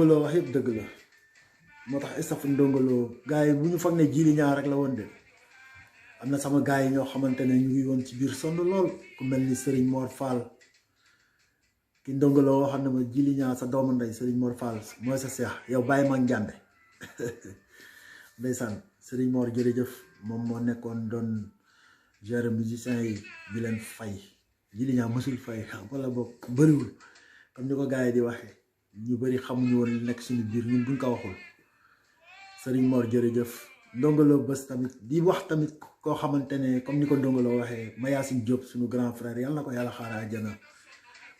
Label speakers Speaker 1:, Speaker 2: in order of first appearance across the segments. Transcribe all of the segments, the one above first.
Speaker 1: Lo wax yëpp dëgg la moo tax staff Ndongo Lo gars yi bu ñu foog ne Djily Niang rek la woon de am na sama gars yi ñoo xamante ne ñu ngi woon ci biir sonn lool ku mel ni Serigne Mor Fall ki Ndongo Lo waxoon na ma Djily Niang sa doomu ndey Serigne Mor Fall mooy sa seex yow bàyyi ma njàmbe ndeysaan Serigne Mor jërëjëf moom moo nekkoon doon gérer musiciens yi di leen fay Djily Niang mësul fay wala boog bëriwul comme ni ko gars yi di waxee ñu bëri xamuñu woon li nekk suñu biir ñun buñ ko waxul Serigne Mor jërëjëf Ndongo Lo bés tamit di wax tamit koo xamante ne comme ni ko Ndongo Lo waxee Mayacine Diop suñu grand frère yàlla na ko yàlla xaaraa àjjana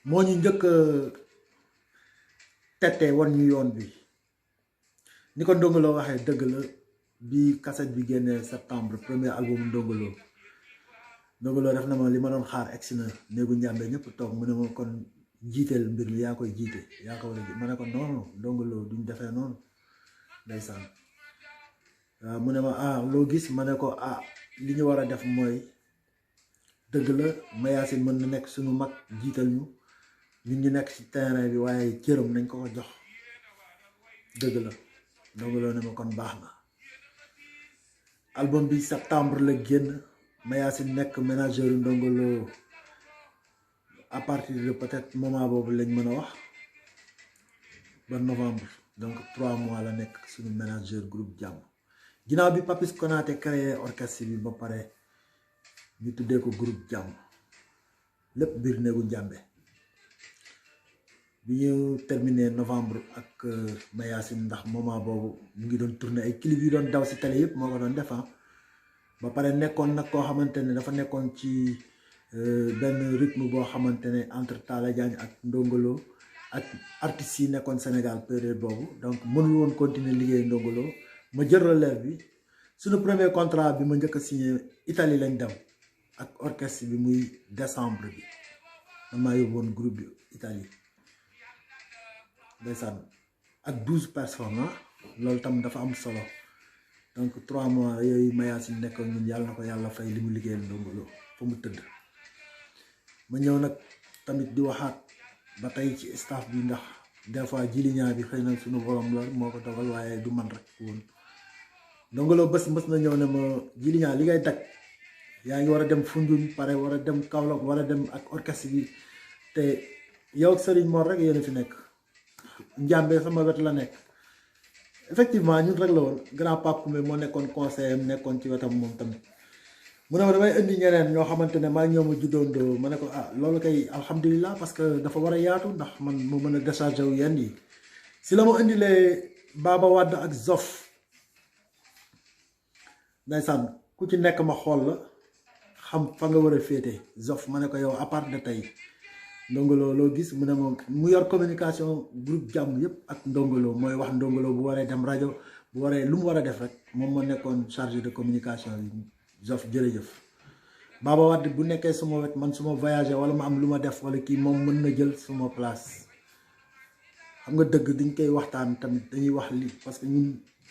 Speaker 1: moo ñu njëkk tete wan ñu yoon bi ni ko Ndongo Lo waxee dëgg la bi cassette bi génnee septembre premier album Ndongo Lo def na ma li ma doon xaar egsi na néegu njàmbe ñëpp toog mu ne ma kon jiiteel mbir mi yaa koy jiite yaa ko war a ma ne ko noonu Ndongo Lo duñ defee noonu ndeysaan waaw mu ne ma ah loo gis ma ne ko ah li ñu war a def mooy dëgg la Mayacine mën na nekk suñu mag jiital ñu ñun ñu nekk ci terrain bi waaye cëram nañ ko ko jox dëgg la Ndongo Lo ne ma kon baax na album bi septembre la génn Mayacine nekk manager Ndongo Lo à partir de peut-être moment boobu lañ mën a wax ba novembre donc 3 mois la nekk suñu manager groupe Jàmm ginnaaw bi Papis Konaté créé orchestre bi ba pare ñu tuddee ko groupe Jàmm lépp biir néegu njàmbe bi ñu terminé novembre ak Mayacine ndax moment boobu mu ngi doon tourner ay clip yu doon daw si télé yëpp moo ko doon def ba pare nekkoon nag koo xamante ne dafa nekkoon ci benn rythme boo xamante ne entre Talla Diagne ak Ndongo Lo ak artistes yi nekkoon Sénégal période boobu donc mënul woon continuer liggéey Ndongo Lo ma jël relève bi suñu premier contrat bi ma njëkk a signé Italie lañ dem ak orchestre bi muy décembre bi damaa yóbboon groupe bi Italie ndeysaan ak 12 personnes loolu tam dafa am solo donc 3 mois yooyu Mayacine nekkoon ñun yàlla na ko yàlla fay li mu liggéeyal Ndongo Lo fa mu tëdd ma ñëw nag tamit di waxaat ba tey ci staff bi ndax des fois Djily Niang bi xëy na suñu borom la moo ko dogal waaye du man rek woon Ndongo Lo bés na ñëw ne ma Djily Niang li ngay daj yaa ngi war a dem Foundiougne pare war a dem Kaolack war a dem ak orchestre bi te yow ak Serigne Mor rek yéen a fi nekk njàmbe sama wet la nekk effectivement ñun rek la woon grand Pape Koumé moo nekkoon conseiller am nekkoon ci wetam moom tamit mu ne ma damay indi ñeneen ñoo xamante ne maa ñëw ma juddoondoo ma ne ko ah loolu kay alhamdulilah parce que dafa war a yaatu ndax man moo mën a décharger wu yenn yi si la ma indilee Baba Wade ak Zof ndeysaan ku ci nekk ma xool la xam fa nga war a féete Zof ma ne ko yow à part de tey Ndongo Lo loo gis mu ne ma mu yor communication groupe Jàmm yëpp ak Ndongo Lo mooy wax Ndongo Lo bu waree dem rajo bu waree lu mu war a def rek moom moo nekkoon chargé de communication yi Zof jërëjëf Baba Wade bu nekkee suma wet man suma voyagé wala ma am lu ma def wala kii moom mën na jël suma place xam nga dëgg dañ koy waxtaan tamit dañuy wax li parce que ñun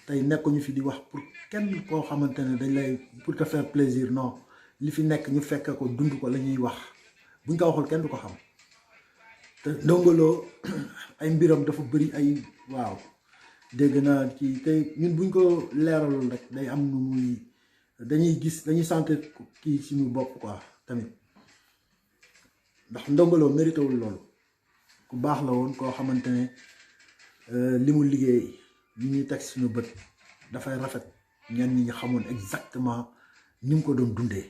Speaker 1: tey nekkuñu fi di wax pour kenn koo xamante ne dañ lay pour te faire plaisir non li fi nekk ñu fekk ko dund ko la ñuy wax buñ ko waxul kenn du ko xam te Ndongo Lo ay mbiram dafa bëri ay waaw dégg naa ci te ñun buñ ko leeralul rek day am nu muy dañuy gis dañuy sentir kii suñu bopp quoi tamit ndax Ndongo Lo mérité wul loolu ku baax la woon koo xamante ne li mu liggéey li ñuy teg suñu bët dafay rafet ñenn ñi xamoon exactement ni mu ko doon dundee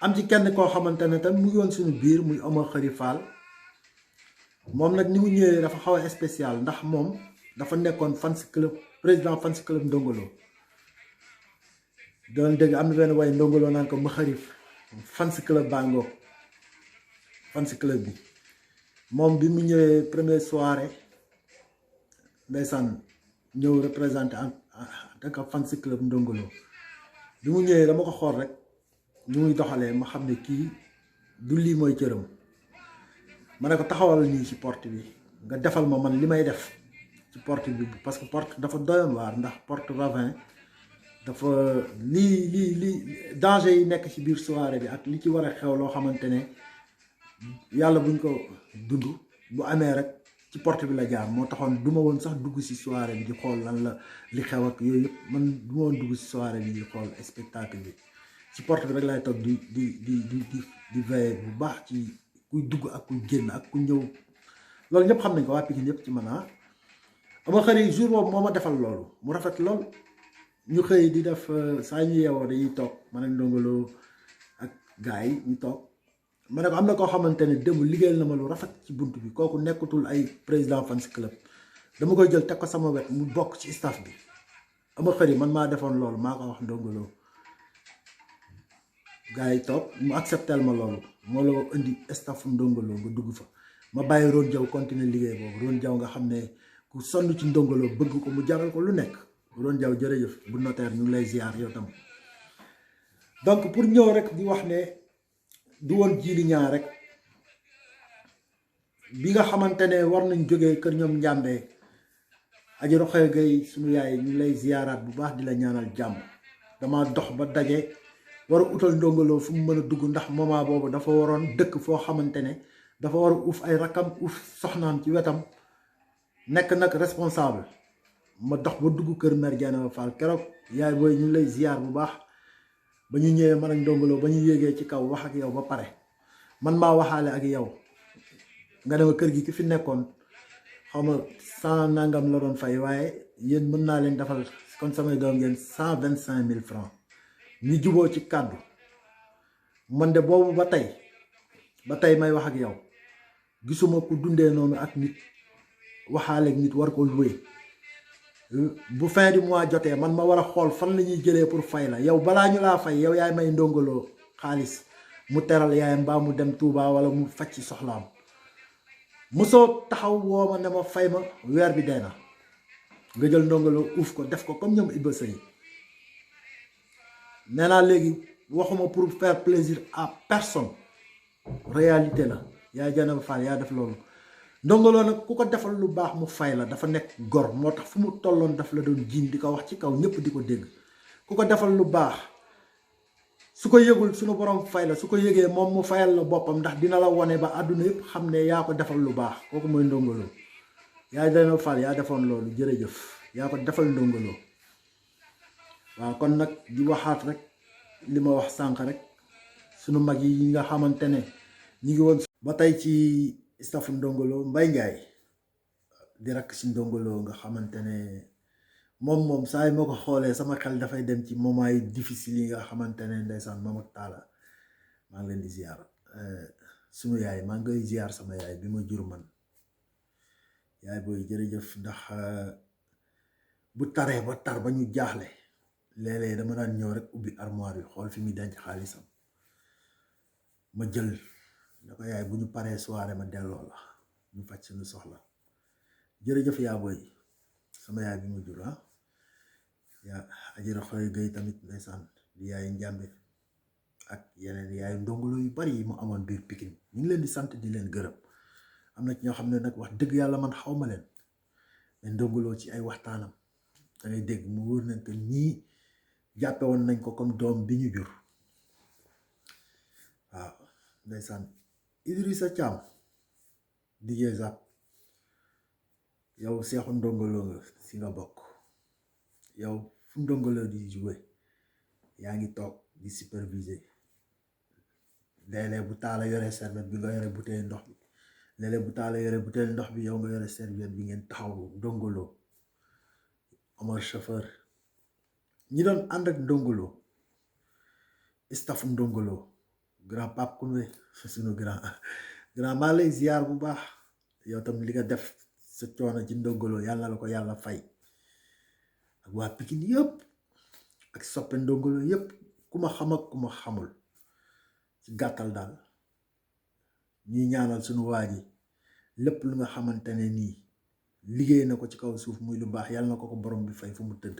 Speaker 1: am ci kenn koo xamante ne tam mu ngi woon suñu biir muy Omar Khary Fall moom nag ni mu ñëwee dafa xaw a spécial ndax moom dafa nekkoon fans club président fans club Ndongo Lo doon dégg am na benn way Ndongo Lo naan ko ma xarif fans club bango fans club bi moom bi mu ñëwee première soirée ndeysaan ñëw représenté en tant que fans club Ndongo Lo bi mu ñëwee dama ko xool rek ñu muy doxalee ma xam ne kii du lii mooy cëram ma ne ko taxawal nii ci porte bi nga defal ma man li may def ci porte bi parce que porte dafa doyoon waar ndax porte ravin dafa lii danger yi nekk ci biir soirée bi ak li ci war a xew loo xamante ne yàlla buñ ko dund bu amee rek ci porte bi la jaar moo taxoon du ma woon sax dugg si soirée bi di xool lan la li xew ak yooyu yëpp man du ma woon dugg si soirée bi di xool spectacle bi ci porte bi rek lay toog di veiller bu baax ci kuy dugg ak kuy génn ak ku ñëw loolu ñëpp xam nañ ko waa Pikine yëpp ci man ah. ama xëy jour boobu moo ma defal loolu mu rafet lool ñu xëy di def saa ñu yeewoo dañuy toog man ak Ndongo Lo ak gars yi ñu toog ma ne ko am na koo xamante ne démb liggéeyal na ma lu rafet ci bunt bi kooku nekkatul ay président fans club dama koy jël teg ko sama wet mu bokk ci staff bi ama xëy man maa defoon loolu maa ko wax Ndongo Lo gars yi toog mu acceptel ma loolu moo la indi staffu Ndongo Lo nga dugg fa ma bàyyi Ron Diaw continuer liggéey boobu Ron Diaw nga xam ne ku sonn ci Ndongo Lo bëgg ko mu jaral ko lu nekk Ron Diaw jërëjëf bu notaire ñu ngi lay ziar yow tam donc pour ñëw rek di wax ne du woon Djily Niang rek bi nga xamante ne war nañ jógee kër ñoom njàmbee aji Roxaya Gay suñu yaay ñu lay ziaraat bu baax di la ñaanal jàmm dama dox ba daje war a utal Ndongo Lo fu mu mën a dugg ndax moment boobu dafa waroon dëkk foo xamante ne dafa war a uuf ay rakam uuf soxnaam ci wetam nekk nag responsable ma dox ba dugg kër Mère Diana Fall keroog yaay booy ñu lay ziar bu baax ba ñu ñëwee man ak Ndongo Lo ba ñu yéegee ci kaw wax ak yow ba pare man maa waxaale ak yow nga ne ma kër gi ki fi nekkoon xaw ma 100 nangam la doon fay waaye yéen mën naa leen defal kon samay doom ngeen 125 000 francs ñu juboo ci kàddu man de boobu ba tey may wax ak yow gisuma ku dundee noonu ak nit waxaale ak nit war ko loué bu fin du mois jotee man ma war a xool fan la ñuy jëlee pour fay la yow balaa ñu laa fay yow yaay may Ndongo Lo xaalis mu teral yaayam mbaa mu dem Touba wala mu faj ci soxlaam mosoo taxaw woo ma ne ma fay ma weer bi dee na nga jël Ndongo Lo uuf ko def ko comme ñoom Iba Sëy nee naa léegi waxuma pour faire plaisir à personne réalité la yaa Diana Fall yaa def loolu Ndongo Lo nag ku ko defal lu baax mu fay la dafa nekk gor moo tax fu mu tolloon daf la doon jiin di ko wax ci kaw ñëpp di ko dégg ku ko defal lu baax su ko yëgul suñu borom fay la su ko yëgee moom mu fayal la boppam ndax dina la wone ba àdduna yëpp xam ne yaa ko defal lu baax kooku mooy Ndongo Lo yaa Diana Fall yaa defoon loolu jërëjëf yaa ko defal Ndongo Lo waaw kon nag di waxaat rek li ma wax sànq rek sunu mag yi nga xamante ne ñi ngi woon ba tey ci staffu Ndongo Lo Mbaye Ndiaye di rakk si Ndongo Lo nga xamante ne moom saa yi moo ko xoolee sama xel dafay dem ci moment yi difficile yi nga xamante ne ndeysaan Mama Talla maa ngi leen di ziar sunu yaay maa ngi koy ziar sama yaay bi ma jur man yaay booy jërëjëf ndax bu taree ba tar ba ñu jaaxle léeg-léeg dama daan ñëw rek ubbi armoire yi xool fi muy denc xaalisam ma jël da ko yaay bu ñu paree soirée ma delloo la ñu faj suñu soxla jërëjëf yaa booy sama yaay bi ma jur yaa aji Roxaya Gay tamit ndeysaan di yaay njàmbe ak yeneen yaay Ndongo Lo yu bari yi mu amoon biir Pikine ñu ngi leen di sant di leen gërëm am na ci ñoo xam ne nag wax dëgg yàlla man xaw ma leen mais Ndongo Lo ci ay waxtaanam da ngay dégg mu wóor nañ que ñii jàppe woon nañ ko comme doom bi ñu jur waaw ndeysaan Idrissa Thiam DJ Zap yow seexu Ndongo Lo nga si nga bokk yow fu Ndongo Lo di jouer yaa ngi toog di superviser léeg-léeg bu taala yore serviette bi nga yore bouteille ndox bi léeg-léeg bu taala yore bouteille ndox bi yow nga yore serviette bi ngeen taxaw Ndongo Lo Omar chauffeur ñi doon ànd ak Ndongo Lo staffu Ndongo Lo grand Pape Kounwe suñu grand maa lay ziar bu baax yow tam li nga def sa coono ci Ndongo Lo yàlla la ko yàlla fay ak waa Pikine yëpp ak soppe Ndongo Lo yëpp ku ma xam ak ku ma xamul ci gàttal daal ñuy ñaanal suñu waa ji lépp lu nga xamante ne nii liggéey na ko ci kaw suuf muy lu baax yàlla na ko ko borom bi fay fu mu tëdd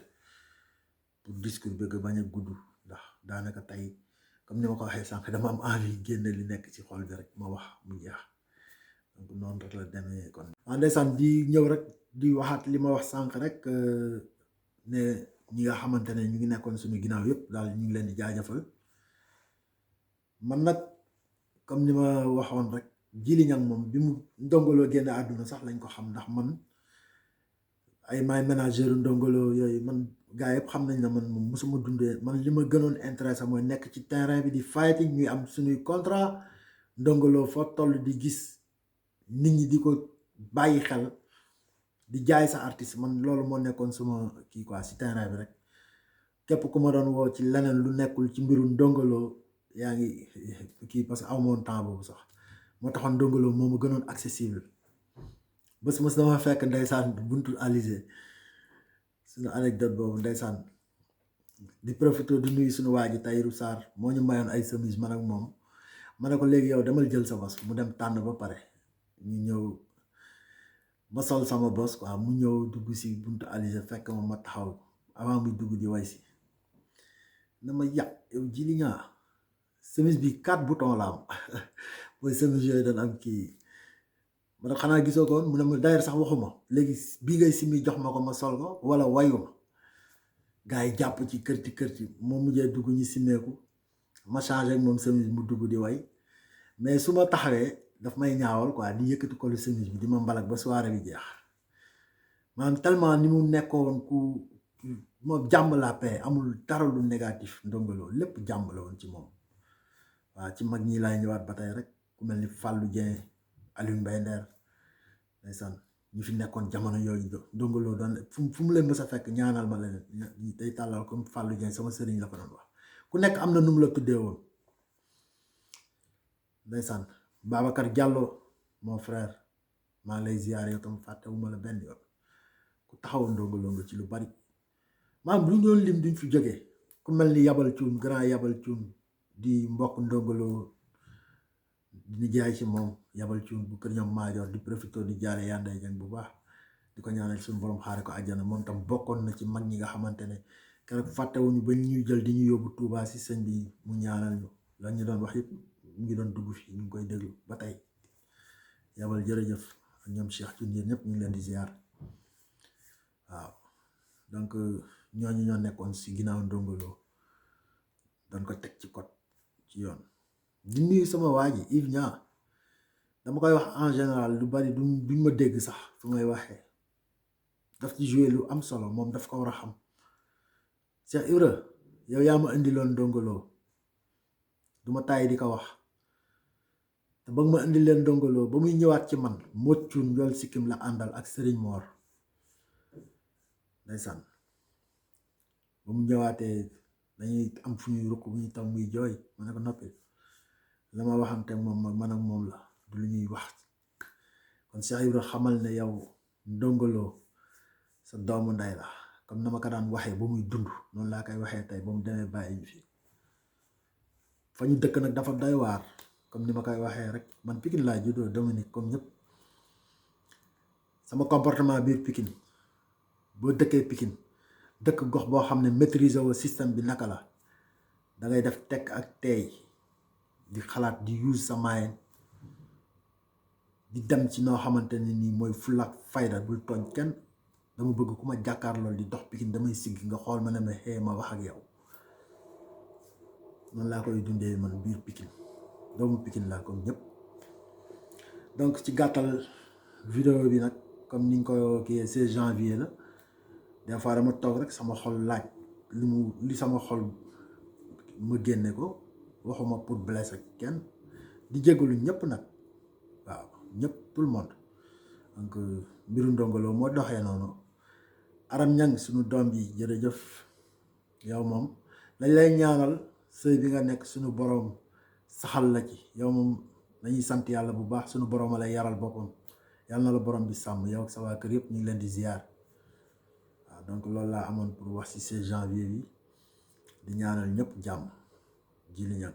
Speaker 1: pour discours bëgg bañ a gudd ndax daanaka tey comme ni ma ko waxee sànq dama am envie génne li nekk ci xol bi rek ma wax mu jeex donc noonu rek la demee kon. waaw ndeysaan di ñëw rek di waxaat li ma wax sànq rek ne ñi nga xamante ne ñu ngi nekkoon suñu ginnaaw yëpp daal ñu ngi leen di jaajëfal man nag comme ni ma waxoon rek Jili Ñang moom bi mu ndongoloo génne àdduna sax lañ ko xam ndax man ay maay ménageur ndongoloo yooyu man gaa yëpp xam nañ ne man moom mosuma dundee man li ma gënoon intéressé mooy nekk ci terrain bi di fighting ñuy am suñuy contrat ndongoloo foo toll di gis nit ñi di ko bàyyi xel di jaay sa artiste man loolu moo nekkoon suma kii quoi si terrain bi rek képp ku ma doon woo ci leneen lu nekkul ci mbiru ndongoloo yaa ngi kii parce que amoon temps boobu sax moo taxoon ndongoloo moo ma gënoon accessible bés mos dama fekk ndeysaan buntu Alizé suñu anecdote boobu ndeysaan di profité di nuyu suñu waa ji Tayrou Sarr moo ñu mayoon ay chemise man ak moom ma ne ko léegi yow demal jël sa bos mu dem tànn ba pare ñu ñëw ma sol sama bos quoi mu ñëw dugg si buntu Alizé fekk ma taxaw avant muy dugg di way si na ma yàq yow Jili Ñang chemise bi 4 boutons la am mooy chemise yooyu doon am kii ma ne xanaa gisoo ko woon mu ne ma d'ailleurs sax waxuma léegi bii ngay simi jox ma ko ma sol ko wala wayuma gars yi jàpp ci kërti moo mujjee dugg ñu simeeku ma changé ak moom chemise mu dugg di way mais su ma taxawee daf may ñaawal quoi di yëkkati ko lu chemise bi di ma mbalak ba soirée bi jeex maanaam tellement ni mu nekkoon ku moom jàmm la paix amul dara lu négatif ndongoloo lépp jàmm la woon ci moom waaw ci mag ñi laay ñëwaat ba tey rek ku mel ni Fallou Dieng Alioune Mbaye Nder ndeysaan ñu fi nekkoon jamono yooyu ndongoloo doon fu mu leen mës a fekk ñaanal ma leen day tàllal comme Fallou Dieng sama sëriñ la ko doon wax ku nekk am na nu mu la tuddee woon ndeysaan Babacar Diallo mon frère maa lay ziyaare yow tam fàttewuma la benn yoon ku taxaw ndongoloo nga ci lu bari maanaam lu ñu doon lim duñ fi jógee ku mel ni Yabal Cuun grand Yabal Cuun di mbokk ndongoloo di jaay ci moom Yabal Cuun bu kër ñoom maajoor di profité di jaare Yanday Jeng bu baax di ko ñaanal suñu borom xaare ko àjjana moom tam bokkoon na ci mag ñi nga xamante ne keroog fàttewuñu ba ñuy jël di ñu yóbbu Touba si sëñ bi mu ñaanal ñu la ñu doon wax yëpp ñu ngi doon dugg fii ñu ngi koy déglu ba tey Yabal jërëjëf ak ñoom Cheikh Cuun yéen ñëpp ñu ngi leen di ziar waaw donc ñooñu ñoo nekkoon si ginnaaw ndongoloo doon ko teg ci code ci yoon di nuyu sama waa ji Yves Niang dama koy wax en général lu bari duñ ma dégg sax fu may waxee daf ci joué lu am solo moom daf ko war a xam Cheikh Ibra yow yaa ma indiloon ndongoloo du ma tàyyi di ko wax te ba ma indi leen ndongoloo ba muy ñëwaat ci man moccuun njool sikkim la àndal ak Serigne Mor ndeysaan ba mu ñëwaatee dañuy am fu ñuy rukk bu ñu tam muy jooy ma ne ko noppi la ma waxante moom man ak moom la du lu ñuy wax kon Cheikh Ibra xamal ne yow ndongoloo sa doomu ndey la comme na ma ko daan waxee ba muy dund noonu laa koy waxee tey ba mu demee bàyyi ñu fi fa ñu dëkk nag dafa doy waar comme ni ma koy waxee rek man Pikine laa juddoo Dominique comme ñëpp sama comportement biir Pikine boo dëkkee Pikine dëkk gox boo xam ne maîtriser woo système bi naka la da ngay def tekk ak teey di xalaat di use sa mind di dem ci noo xamante ne nii mooy fulla ak fayda bul tooñ kenn dama bëgg ku ma jàkkaar loolu di dox Pikine damay sigg nga xool ma ne ma xee ma wax ak yow noonu laa koy dundee man biir Pikine doomu Pikine laa comme ñëpp donc ci gàttal vidéo bi nag comme niñ ko kii 16 janvier la des fois dama toog rek sama xol laaj li sama xol ma génne ko waxuma pour blesser kenn di jégalu ñëpp nag waaw ñëpp tout le monde donc mbiru ndongoloo moo doxee noonu Aram Ñang suñu doom bi jërëjëf yow moom lañ lay ñaanal sëy bi nga nekk suñu borom saxal la ci yow moom dañuy sant yàlla bu baax suñu borom a lay yaral boppam yàlla na la borom bi sàmm yow ak sa waa kër yëpp ñu ngi leen di ziar waaw donc loolu laa amoon pour wax ci 16 janvier bi di ñaanal ñëpp jàmm Jili Ñang